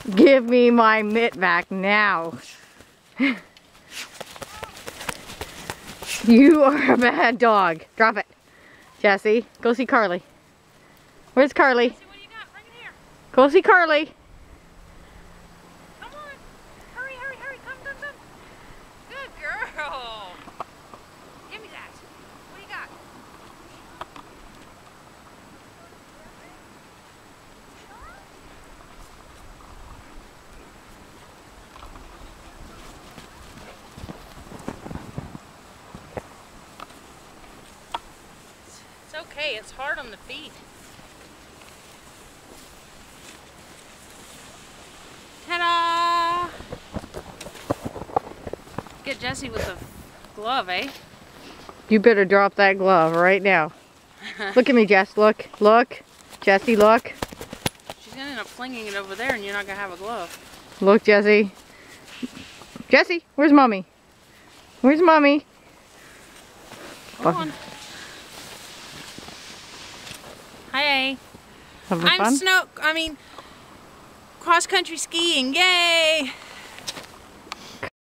Give me my mitt back now. You are a bad dog. Drop it. Jesse, go see Carly. Where's Carly? Jesse, what do you got? Bring it here. Go see Carly. Come on. Hurry, hurry, hurry. Come, come, come. Good girl. Give me that. What do you got? It's okay. It's hard on the feet. Ta-da! Get Jesse with a glove, eh? You better drop that glove right now. Look at me, Jess. Look. Look. Jesse, look. She's gonna end up flinging it over there and you're not gonna have a glove. Look, Jesse. Jesse, where's Mommy? Where's Mommy? Come on. Hi. Having fun? Cross-country skiing. Yay!